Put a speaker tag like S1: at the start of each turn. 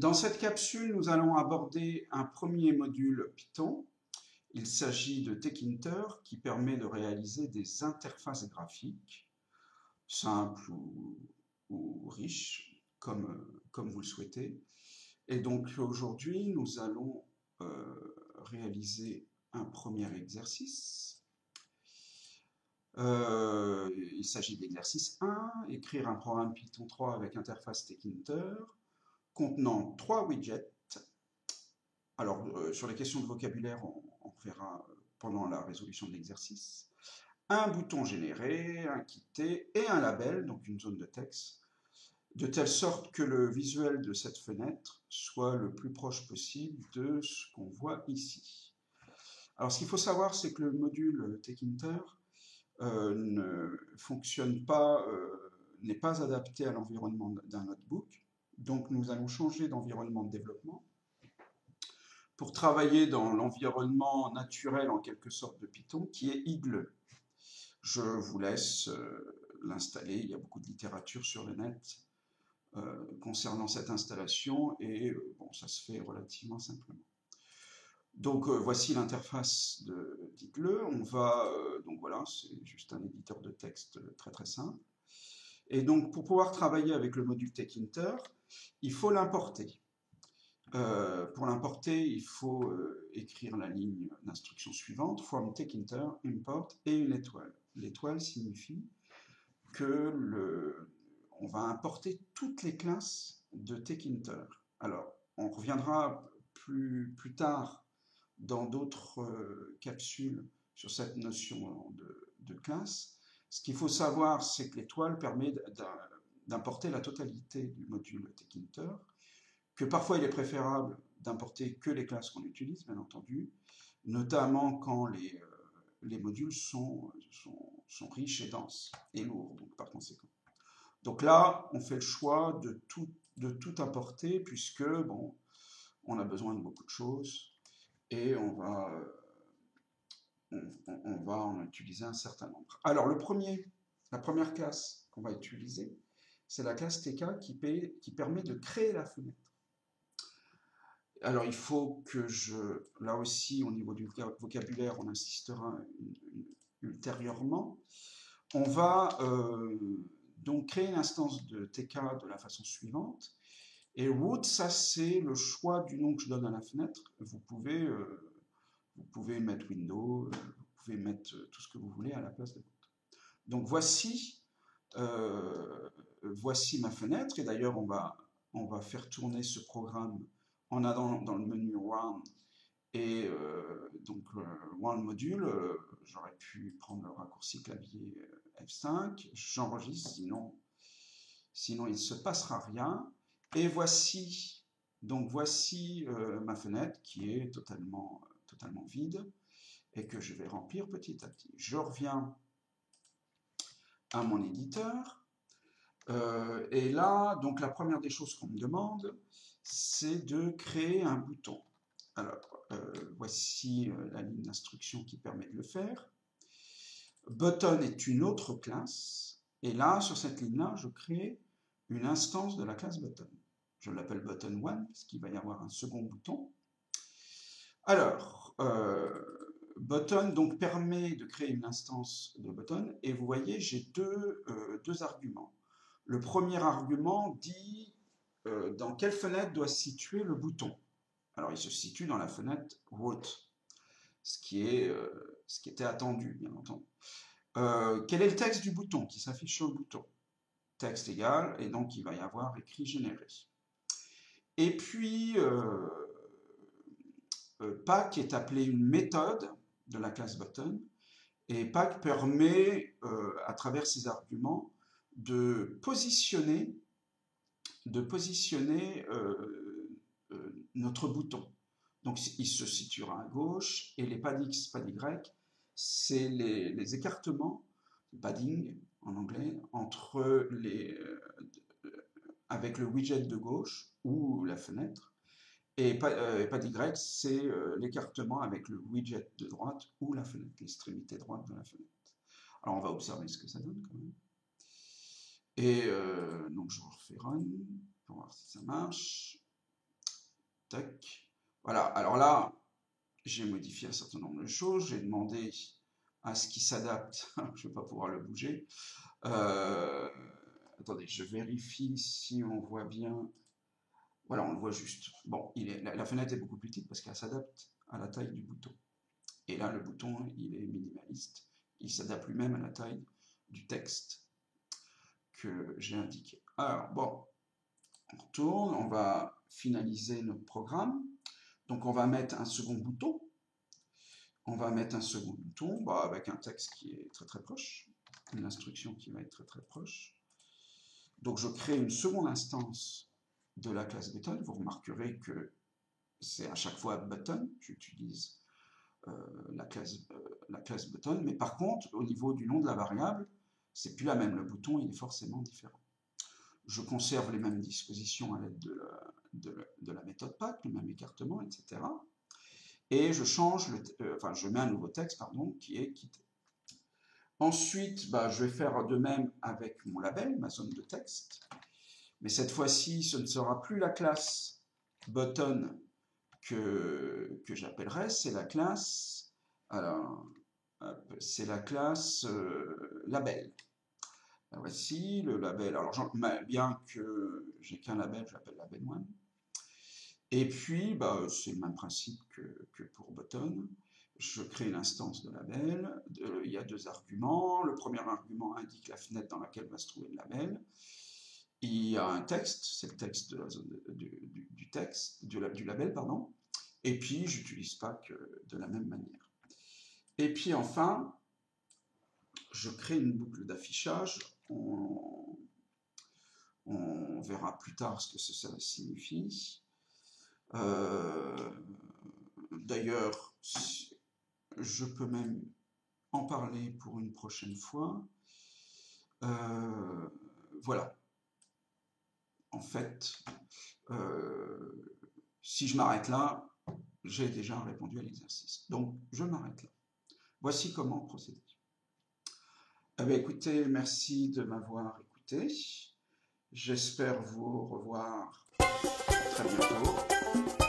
S1: Dans cette capsule, nous allons aborder un premier module Python. Il s'agit de Tkinter qui permet de réaliser des interfaces graphiques simples ou riches, comme vous le souhaitez. Et donc aujourd'hui, nous allons réaliser un premier exercice. Il s'agit de l'exercice 1, écrire un programme Python 3 avec interface Tkinter contenant 3 widgets. Alors, sur les questions de vocabulaire, on verra pendant la résolution de l'exercice. Un bouton généré, un quitté et un label, donc une zone de texte, de telle sorte que le visuel de cette fenêtre soit le plus proche possible de ce qu'on voit ici. Alors, ce qu'il faut savoir, c'est que le module Tkinter ne fonctionne pas, n'est pas adapté à l'environnement d'un notebook. Donc, nous allons changer d'environnement de développement pour travailler dans l'environnement naturel, en quelque sorte, de Python, qui est Igle. Je vous laisse l'installer. Il y a beaucoup de littérature sur le net concernant cette installation et bon, ça se fait relativement simplement. Donc voici l'interface d'Igle. On va donc voilà, c'est juste un éditeur de texte très très simple. Et donc pour pouvoir travailler avec le module Tkinter, il faut l'importer. Pour l'importer, il faut écrire la ligne d'instruction suivante, from Tkinter, import, et une étoile. L'étoile signifie que on va importer toutes les classes de Tkinter. Alors, on reviendra plus tard dans d'autres capsules sur cette notion de classe. Ce qu'il faut savoir, c'est que l'étoile permet d'importer la totalité du module Tkinter, que parfois il est préférable d'importer que les classes qu'on utilise, bien entendu, notamment quand les modules sont riches et denses et lourds, donc par conséquent. Donc là, on fait le choix de tout importer, puisque, bon, on a besoin de beaucoup de choses, et on va en utiliser un certain nombre. Alors, la première classe qu'on va utiliser, c'est la classe TK qui permet de créer la fenêtre. Alors, il faut que là aussi, au niveau du vocabulaire, on insistera ultérieurement. On va donc créer une instance de TK de la façon suivante. Et root, ça c'est le choix du nom que je donne à la fenêtre. Vous pouvez mettre window, vous pouvez mettre tout ce que vous voulez à la place de root. Donc voici ma fenêtre. Et d'ailleurs, on va faire tourner ce programme en allant dans le menu Run et donc Run module. J'aurais pu prendre le raccourci clavier F5. J'enregistre, sinon il ne se passera rien. Et voici ma fenêtre qui est totalement vide et que je vais remplir petit à petit. Je reviens à mon éditeur. Et là, donc la première des choses qu'on me demande, c'est de créer un bouton. Alors, voici la ligne d'instruction qui permet de le faire. Button est une autre classe. Et là, sur cette ligne-là, je crée une instance de la classe button. Je l'appelle button 1, parce qu'il va y avoir un second bouton. Alors, button donc, permet de créer une instance de button. Et vous voyez, j'ai deux arguments. Le premier argument dit dans quelle fenêtre doit se situer le bouton. Alors, il se situe dans la fenêtre root, ce qui était attendu, bien entendu. Quel est le texte du bouton qui s'affiche sur le bouton? Texte égal, et donc il va y avoir écrit généré. Et puis, pack est appelé une méthode de la classe button, et pack permet, à travers ses arguments, de positionner notre bouton. Donc il se situera à gauche, et les pads X, pads Y, c'est les écartements, padding en anglais, avec le widget de gauche ou la fenêtre, et pad Y, c'est l'écartement avec le widget de droite ou la fenêtre, l'extrémité droite de la fenêtre. Alors on va observer ce que ça donne quand même. Et donc je refais run pour voir si ça marche. tac. Voilà, alors là, j'ai modifié un certain nombre de choses. J'ai demandé à ce qu'il s'adapte. Je ne vais pas pouvoir le bouger. Euh, Attendez, je vérifie si on voit bien. Voilà, on le voit juste. Bon, la fenêtre est beaucoup plus petite parce qu'elle s'adapte à la taille du bouton. Et là, le bouton, il est minimaliste. Il s'adapte lui-même à la taille du texte que j'ai indiqué. Alors, bon, on retourne, on va finaliser notre programme. Donc, on va mettre un second bouton. On va mettre un second bouton avec un texte qui est très très proche, une instruction qui va être très très proche. Donc, je crée une seconde instance de la classe button. Vous remarquerez que c'est à chaque fois button. J'utilise la classe button, mais par contre, au niveau du nom de la variable, c'est plus la même. Le bouton, il est forcément différent. Je conserve les mêmes dispositions à l'aide de la méthode pack, le même écartement, etc. Et je change, je mets un nouveau texte, pardon, qui est quitté. Ensuite, je vais faire de même avec mon label, ma zone de texte. Mais cette fois-ci, ce ne sera plus la classe button que j'appellerai, c'est la classe, alors, c'est la classe label. Voici le label. Alors, bien que j'ai qu'un label, je l'appelle label 1. Et puis, c'est le même principe que pour button. Je crée une instance de label. Il y a deux arguments. Le premier argument indique la fenêtre dans laquelle va se trouver le label. Il y a un texte, c'est le texte de la zone du texte, du label, pardon. Et puis, j'utilise pack de la même manière. Et puis enfin, je crée une boucle d'affichage. On verra plus tard ce que ça signifie. D'ailleurs, je peux même en parler pour une prochaine fois. Voilà. En fait, si je m'arrête là, j'ai déjà répondu à l'exercice. Donc, je m'arrête là. Voici comment procéder. Eh bien, écoutez, merci de m'avoir écouté. J'espère vous revoir très bientôt.